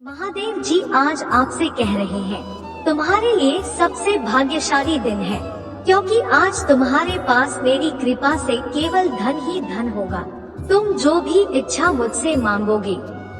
महादेव जी आज आपसे कह रहे हैं, तुम्हारे लिए सबसे भाग्यशाली दिन है, क्योंकि आज तुम्हारे पास मेरी कृपा से केवल धन ही धन होगा। तुम जो भी इच्छा मुझसे मांगोगे,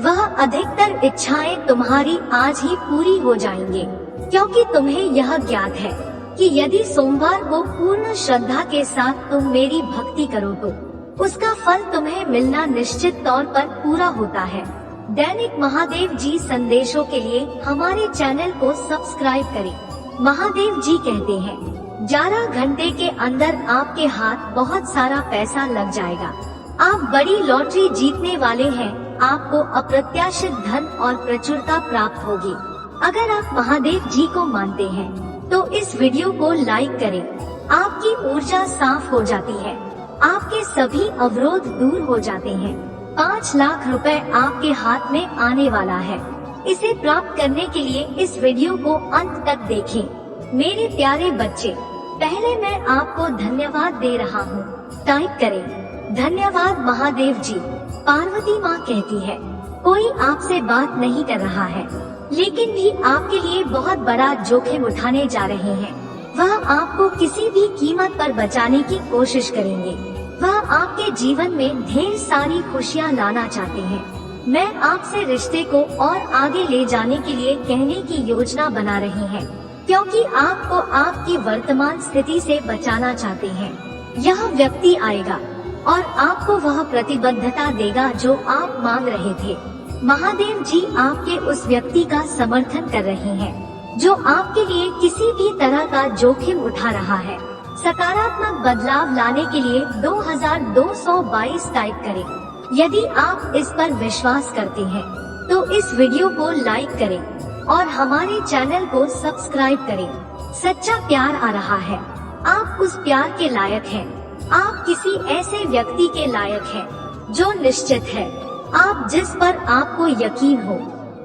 वह अधिकतर इच्छाएं तुम्हारी आज ही पूरी हो जाएंगे, क्योंकि तुम्हें यह ज्ञात है कि यदि सोमवार को पूर्ण श्रद्धा के साथ तुम मेरी भक्ति करो तो उसका फल तुम्हें मिलना निश्चित तौर पर पूरा होता है। दैनिक महादेव जी संदेशों के लिए हमारे चैनल को सब्सक्राइब करें। महादेव जी कहते हैं, 11 घंटे के अंदर आपके हाथ बहुत सारा पैसा लग जाएगा। आप बड़ी लॉटरी जीतने वाले हैं। आपको अप्रत्याशित धन और प्रचुरता प्राप्त होगी। अगर आप महादेव जी को मानते हैं तो इस वीडियो को लाइक करें। आपकी ऊर्जा साफ हो जाती है, आपके सभी अवरोध दूर हो जाते हैं। 5 लाख रुपए आपके हाथ में आने वाला है। इसे प्राप्त करने के लिए इस वीडियो को अंत तक देखें। मेरे प्यारे बच्चे, पहले मैं आपको धन्यवाद दे रहा हूँ। टाइप करें, धन्यवाद महादेव जी। पार्वती माँ कहती है, कोई आपसे बात नहीं कर रहा है, लेकिन भी आपके लिए बहुत बड़ा जोखिम उठाने जा रहे हैं। वह आपको किसी भी कीमत पर बचाने की कोशिश करेंगे। वह आपके जीवन में ढेर सारी खुशियाँ लाना चाहते हैं। मैं आपसे रिश्ते को और आगे ले जाने के लिए कहने की योजना बना रहे हैं, क्योंकि आपको आपकी वर्तमान स्थिति से बचाना चाहते हैं। यह व्यक्ति आएगा और आपको वह प्रतिबद्धता देगा जो आप मांग रहे थे। महादेव जी आपके उस व्यक्ति का समर्थन कर रहे हैं जो आपके लिए किसी भी तरह का जोखिम उठा रहा है। सकारात्मक बदलाव लाने के लिए 2222 टाइप करें। यदि आप इस पर विश्वास करते हैं तो इस वीडियो को लाइक करें और हमारे चैनल को सब्सक्राइब करें। सच्चा प्यार आ रहा है। आप उस प्यार के लायक हैं। आप किसी ऐसे व्यक्ति के लायक हैं जो निश्चित है, आप जिस पर आपको यकीन हो।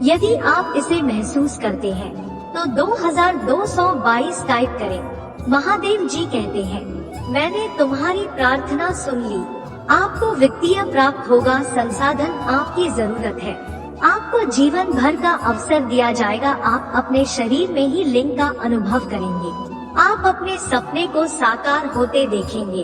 यदि आप इसे महसूस करते हैं तो 2222 टाइप करें। महादेव जी कहते हैं, मैंने तुम्हारी प्रार्थना सुन ली। आपको वित्तीय प्राप्त होगा। संसाधन आपकी जरूरत है। आपको जीवन भर का अवसर दिया जाएगा। आप अपने शरीर में ही लिंग का अनुभव करेंगे। आप अपने सपने को साकार होते देखेंगे।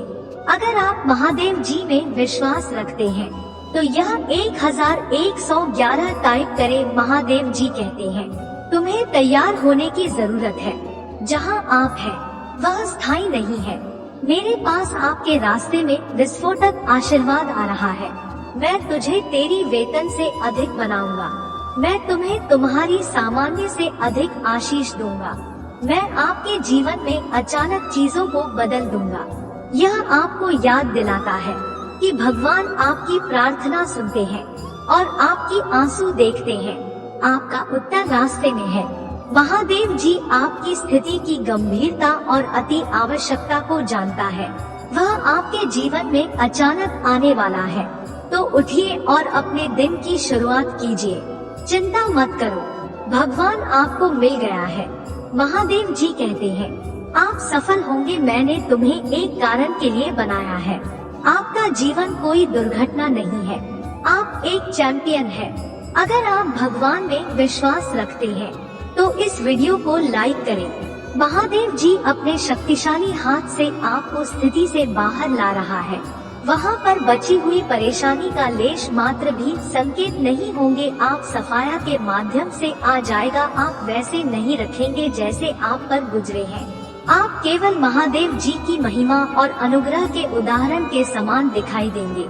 अगर आप महादेव जी में विश्वास रखते हैं तो यह 1111 टाइप करें। महादेव जी कहते हैं, तुम्हें तैयार होने की जरूरत है। जहाँ आप हैं वह स्थायी नहीं है। मेरे पास आपके रास्ते में विस्फोटक आशीर्वाद आ रहा है। मैं तुझे तेरी वेतन से अधिक बनाऊंगा। मैं तुम्हें तुम्हारी सामान्य से अधिक आशीष दूंगा। मैं आपके जीवन में अचानक चीजों को बदल दूंगा। यह आपको याद दिलाता है कि भगवान आपकी प्रार्थना सुनते हैं और आपकी आंसू देखते हैं। आपका उत्तर रास्ते में है। महादेव जी आपकी स्थिति की गंभीरता और अति आवश्यकता को जानता है। वह आपके जीवन में अचानक आने वाला है। तो उठिए और अपने दिन की शुरुआत कीजिए। चिंता मत करो, भगवान आपको मिल गया है। महादेव जी कहते हैं, आप सफल होंगे। मैंने तुम्हें एक कारण के लिए बनाया है। आपका जीवन कोई दुर्घटना नहीं है। आप एक चैंपियन हैं। अगर आप भगवान में विश्वास रखते हैं तो इस वीडियो को लाइक करें। महादेव जी अपने शक्तिशाली हाथ से आपको स्थिति से बाहर ला रहा है। वहाँ पर बची हुई परेशानी का लेश मात्र भी संकेत नहीं होंगे। आप सफाया के माध्यम से आ जाएगा। आप वैसे नहीं रखेंगे जैसे आप पर गुजरे हैं। आप केवल महादेव जी की महिमा और अनुग्रह के उदाहरण के समान दिखाई देंगे।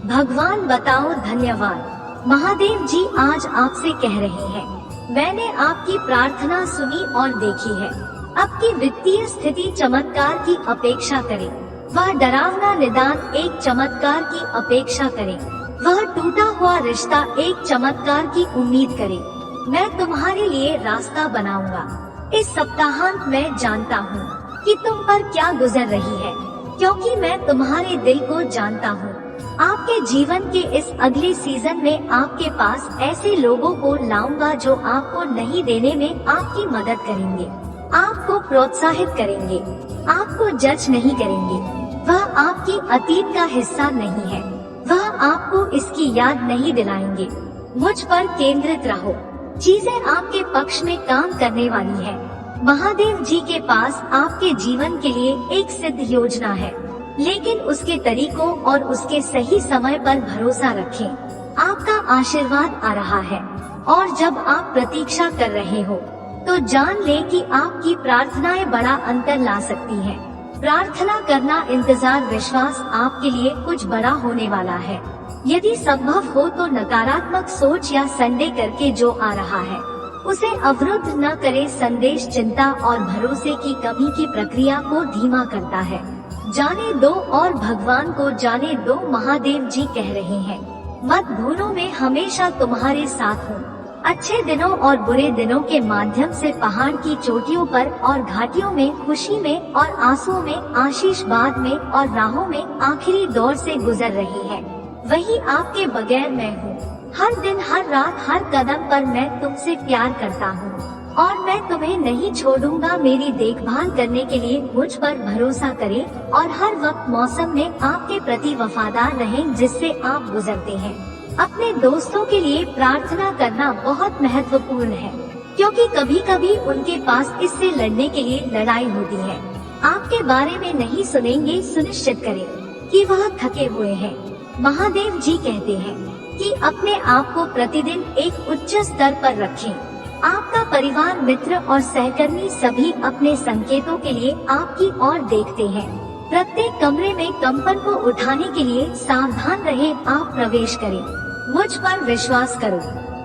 भगवान बताओ धन्यवाद। महादेव जी आज आपसे कह रहे हैं, मैंने आपकी प्रार्थना सुनी और देखी है। आपकी वित्तीय स्थिति चमत्कार की अपेक्षा करे। वह डरावना निदान एक चमत्कार की अपेक्षा करे। वह टूटा हुआ रिश्ता एक चमत्कार की उम्मीद करे। मैं तुम्हारे लिए रास्ता बनाऊंगा। इस सप्ताहांत मैं जानता हूँ कि तुम पर क्या गुजर रही है, क्योंकि मैं तुम्हारे दिल को जानता हूँ। आपके जीवन के इस अगले सीजन में आपके पास ऐसे लोगों को लाऊंगा जो आपको नहीं देने में आपकी मदद करेंगे, आपको प्रोत्साहित करेंगे, आपको जज नहीं करेंगे। वह आपकी अतीत का हिस्सा नहीं है। वह आपको इसकी याद नहीं दिलाएंगे। मुझ पर केंद्रित रहो। चीजें आपके पक्ष में काम करने वाली है। महादेव जी के पास आपके जीवन के लिए एक सिद्ध योजना है, लेकिन उसके तरीकों और उसके सही समय पर भरोसा रखें। आपका आशीर्वाद आ रहा है और जब आप प्रतीक्षा कर रहे हो तो जान ले कि आपकी प्रार्थनाएं बड़ा अंतर ला सकती हैं। प्रार्थना करना, इंतजार, विश्वास आपके लिए कुछ बड़ा होने वाला है। यदि संभव हो तो नकारात्मक सोच या संदेह करके जो आ रहा है उसे अवरुद्ध न करे। संदेश चिंता और भरोसे की कमी की प्रक्रिया को धीमा करता है। जाने दो और भगवान को जाने दो। महादेव जी कह रहे हैं, मत भूलो मैं हमेशा तुम्हारे साथ हूँ। अच्छे दिनों और बुरे दिनों के माध्यम से पहाड़ की चोटियों पर और घाटियों में, खुशी में और आंसुओं में, आशीर्वाद में और राहों में आखिरी दौर से गुजर रही है। वही आपके बगैर मैं हूँ। हर दिन, हर रात, हर कदम पर मैं तुमसे प्यार करता हूँ और मैं तुम्हें नहीं छोड़ूंगा। मेरी देखभाल करने के लिए मुझ पर भरोसा करें और हर वक्त मौसम में आपके प्रति वफादार रहें जिससे आप गुजरते हैं। अपने दोस्तों के लिए प्रार्थना करना बहुत महत्वपूर्ण है, क्योंकि कभी कभी उनके पास इससे लड़ने के लिए लड़ाई होती है। आपके बारे में नहीं सुनेंगे। सुनिश्चित करें कि वह थके हुए हैं। महादेव जी कहते हैं कि अपने आप को प्रतिदिन एक उच्च स्तर पर रखें। आपका परिवार, मित्र और सहकर्मी सभी अपने संकेतों के लिए आपकी ओर देखते हैं। प्रत्येक कमरे में कंपन को उठाने के लिए सावधान रहें। आप प्रवेश करें, मुझ पर विश्वास करो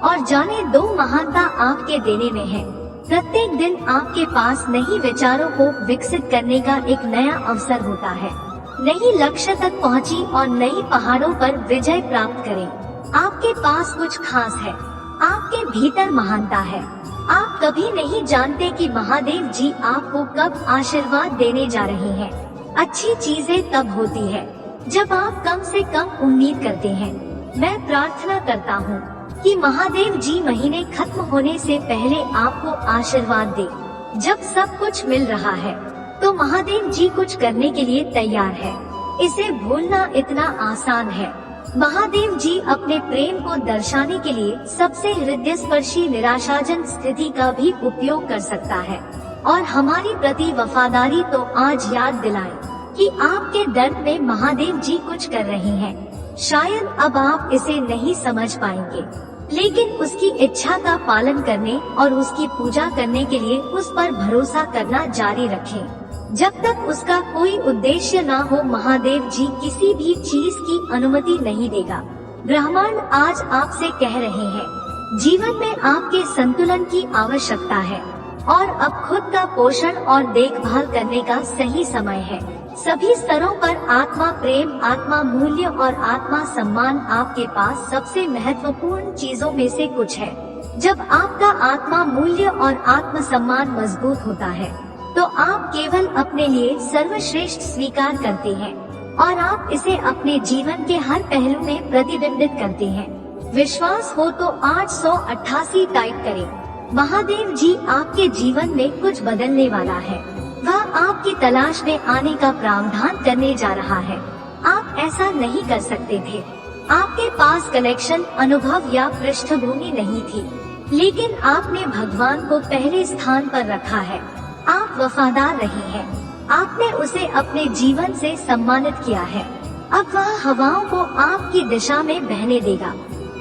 और जाने दो महानता आपके देने में है। प्रत्येक दिन आपके पास नई विचारों को विकसित करने का एक नया अवसर होता है। नई लक्ष्य तक पहुंची और नई पहाड़ों पर विजय प्राप्त करें। आपके पास कुछ खास है। आपके भीतर महानता है। आप कभी नहीं जानते कि महादेव जी आपको कब आशीर्वाद देने जा रहे हैं। अच्छी चीजें तब होती है जब आप कम से कम उम्मीद करते हैं। मैं प्रार्थना करता हूँ कि महादेव जी महीने खत्म होने से पहले आपको आशीर्वाद दे। जब सब कुछ मिल रहा है तो महादेव जी कुछ करने के लिए तैयार है। इसे भूलना इतना आसान है। महादेव जी अपने प्रेम को दर्शाने के लिए सबसे हृदयस्पर्शी निराशाजनक स्थिति का भी उपयोग कर सकता है और हमारी प्रति वफादारी तो आज याद दिलाए कि आपके दर्द में महादेव जी कुछ कर रहे हैं। शायद अब आप इसे नहीं समझ पाएंगे, लेकिन उसकी इच्छा का पालन करने और उसकी पूजा करने के लिए उस पर भरोसा करना जारी रखें। जब तक उसका कोई उद्देश्य न हो, महादेव जी किसी भी चीज की अनुमति नहीं देगा। ब्रह्मांड आज आपसे कह रहे हैं, जीवन में आपके संतुलन की आवश्यकता है और अब खुद का पोषण और देखभाल करने का सही समय है। सभी स्तरों पर आत्मा प्रेम, आत्मा मूल्य और आत्मा सम्मान आपके पास सबसे महत्वपूर्ण चीजों में से कुछ है। जब आपका आत्मा मूल्य और आत्म सम्मान मजबूत होता है तो आप केवल अपने लिए सर्वश्रेष्ठ स्वीकार करते हैं और आप इसे अपने जीवन के हर पहलू में प्रतिबिंबित करते हैं। विश्वास हो तो 888 टाइप करें। महादेव जी आपके जीवन में कुछ बदलने वाला है। वह आपकी तलाश में आने का प्रावधान करने जा रहा है। आप ऐसा नहीं कर सकते थे। आपके पास कनेक्शन, अनुभव या पृष्ठभूमि नहीं थी, लेकिन आपने भगवान को पहले स्थान पर रखा है। आप वफादार रहे हैं। आपने उसे अपने जीवन से सम्मानित किया है। अब वह हवाओं को आपकी दिशा में बहने देगा।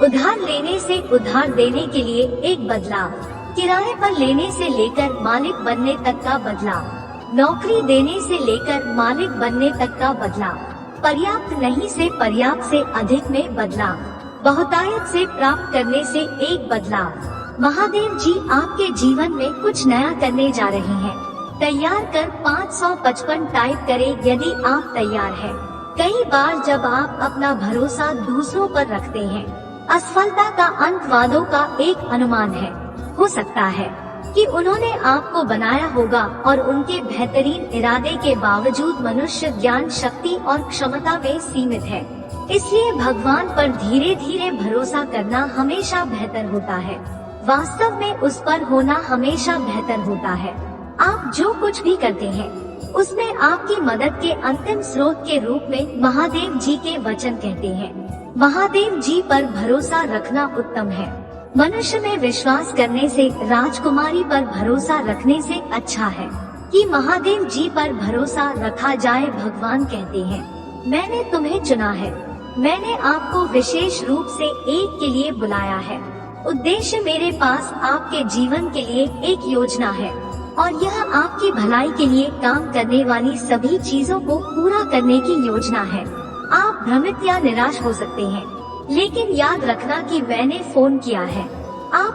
उधार लेने से उधार देने के लिए एक बदलाव, किराए पर लेने से लेकर मालिक बनने तक का बदलाव, नौकरी देने से लेकर मालिक बनने तक का बदलाव, पर्याप्त नहीं से पर्याप्त से अधिक में बदलाव, बहुतायत से प्राप्त करने से एक बदलाव। महादेव जी आपके जीवन में कुछ नया करने जा रहे हैं। तैयार कर 555 टाइप करें यदि आप तैयार हैं। कई बार जब आप अपना भरोसा दूसरों पर रखते हैं, असफलता का अंत वादों का एक अनुमान है। हो सकता है कि उन्होंने आपको बनाया होगा और उनके बेहतरीन इरादे के बावजूद मनुष्य ज्ञान, शक्ति और क्षमता में सीमित है। इसलिए भगवान पर धीरे धीरे भरोसा करना हमेशा बेहतर होता है। वास्तव में उस पर होना हमेशा बेहतर होता है। आप जो कुछ भी करते हैं उसमें आपकी मदद के अंतिम स्रोत के रूप में महादेव जी के वचन कहते हैं। महादेव जी पर भरोसा रखना उत्तम है। मनुष्य में विश्वास करने से, राजकुमारी पर भरोसा रखने से अच्छा है कि महादेव जी पर भरोसा रखा जाए। भगवान कहते हैं, मैंने तुम्हें चुना है, मैंने आपको विशेष रूप से एक के लिए बुलाया है। उद्देश्य मेरे पास आपके जीवन के लिए एक योजना है और यह आपकी भलाई के लिए काम करने वाली सभी चीजों को पूरा करने की योजना है। आप भ्रमित या निराश हो सकते हैं, लेकिन याद रखना कि मैंने फोन किया है।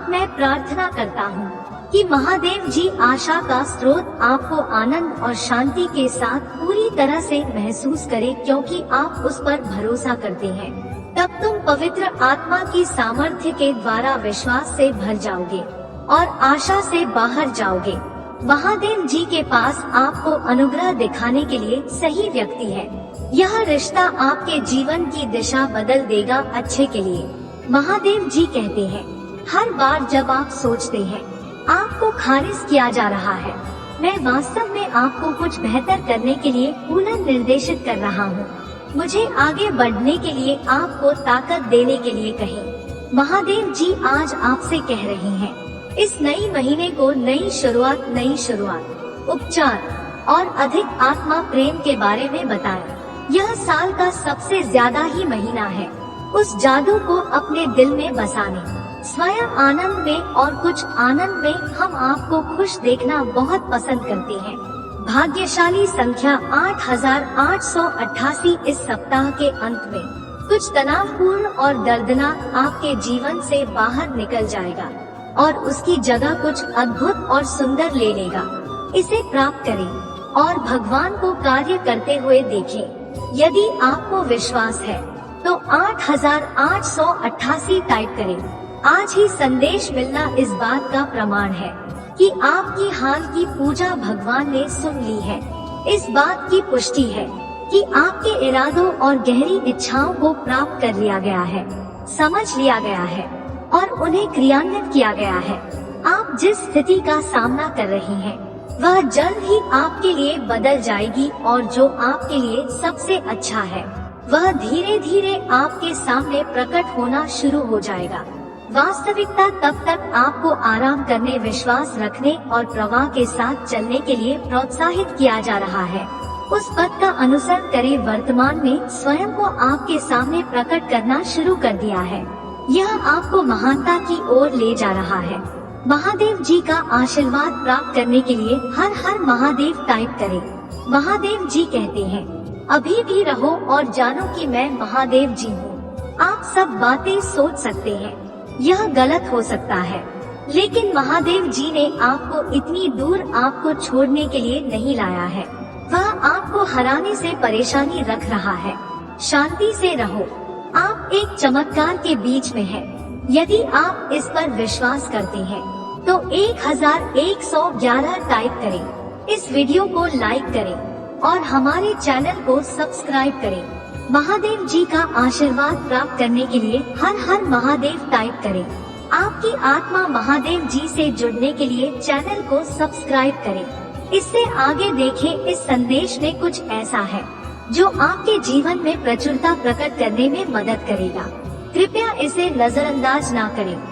मैं प्रार्थना करता हूँ कि महादेव जी आशा का स्रोत आपको आनंद और शांति के साथ पूरी तरह से महसूस करें, क्योंकि आप उस पर भरोसा करते हैं। तब तुम पवित्र आत्मा की सामर्थ्य के द्वारा विश्वास से भर जाओगे और आशा से बाहर जाओगे। महादेव जी के पास आपको अनुग्रह दिखाने के लिए सही व्यक्ति है। यह रिश्ता आपके जीवन की दिशा बदल देगा अच्छे के लिए। महादेव जी कहते हैं, हर बार जब आप सोचते हैं आपको खारिज किया जा रहा है, मैं वास्तव में आपको कुछ बेहतर करने के लिए पुनः निर्देशित कर रहा हूँ। मुझे आगे बढ़ने के लिए आपको ताकत देने के लिए कहें। महादेव जी आज आपसे कह रहे हैं, इस नई महीने को नई शुरुआत, उपचार और अधिक आत्मा प्रेम के बारे में बताएं। यह साल का सबसे ज्यादा ही महीना है उस जादू को अपने दिल में बसाने, स्वयं आनंद में और कुछ आनंद में। हम आपको खुश देखना बहुत पसंद करते हैं। भाग्यशाली संख्या 8888 इस सप्ताह के अंत में कुछ तनावपूर्ण और दर्दनाक आपके जीवन से बाहर निकल जाएगा और उसकी जगह कुछ अद्भुत और सुंदर ले लेगा। इसे प्राप्त करें और भगवान को कार्य करते हुए देखें। यदि आपको विश्वास है तो 8888 टाइप करें। आज ही संदेश मिलना इस बात का प्रमाण है कि आपकी हाल की पूजा भगवान ने सुन ली है। इस बात की पुष्टि है कि आपके इरादों और गहरी इच्छाओं को प्राप्त कर लिया गया है, समझ लिया गया है और उन्हें क्रियान्वित किया गया है। आप जिस स्थिति का सामना कर रही हैं, वह जल्द ही आपके लिए बदल जाएगी और जो आपके लिए सबसे अच्छा है वह धीरे धीरे आपके सामने प्रकट होना शुरू हो जाएगा। वास्तविकता तब तक आपको आराम करने, विश्वास रखने और प्रवाह के साथ चलने के लिए प्रोत्साहित किया जा रहा है। उस पथ का अनुसरण करें। वर्तमान में स्वयं को आपके सामने प्रकट करना शुरू कर दिया है। यह आपको महानता की ओर ले जा रहा है। महादेव जी का आशीर्वाद प्राप्त करने के लिए हर हर महादेव टाइप करें। महादेव जी कहते हैं, अभी भी रहो और जानो कि मैं महादेव जी हूँ। आप सब बातें सोच सकते हैं, यह गलत हो सकता है, लेकिन महादेव जी ने आपको इतनी दूर आपको छोड़ने के लिए नहीं लाया है। वह आपको हराने से परेशानी रख रहा है। शांति से रहो। आप एक चमत्कार के बीच में हैं। यदि आप इस पर विश्वास करते हैं तो 1111 टाइप करें। इस वीडियो को लाइक करें और हमारे चैनल को सब्सक्राइब करें। महादेव जी का आशीर्वाद प्राप्त करने के लिए हर हर महादेव टाइप करें। आपकी आत्मा महादेव जी से जुड़ने के लिए चैनल को सब्सक्राइब करें। इससे आगे देखें। इस संदेश में कुछ ऐसा है जो आपके जीवन में प्रचुरता प्रकट करने में मदद करेगा। कृपया इसे नजरअंदाज ना करें।